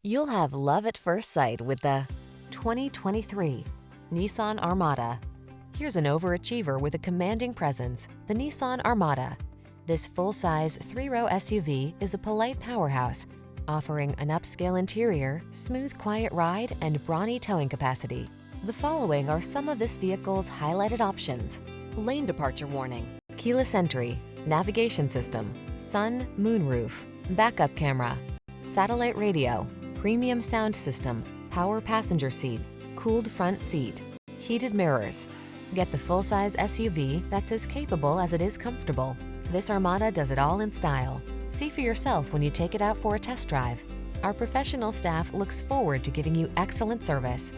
You'll have love at first sight with the 2023 Nissan Armada. Here's an overachiever with a commanding presence, the Nissan Armada. This full-size three-row SUV is a polite powerhouse, offering an upscale interior, smooth, quiet ride, and brawny towing capacity. The following are some of this vehicle's highlighted options: lane departure warning, keyless entry, navigation system, sun, moonroof, backup camera, satellite radio, premium sound system, power passenger seat, cooled front seat, heated mirrors. Get the full-size SUV that's as capable as it is comfortable. This Armada does it all in style. See for yourself when you take it out for a test drive. Our professional staff looks forward to giving you excellent service.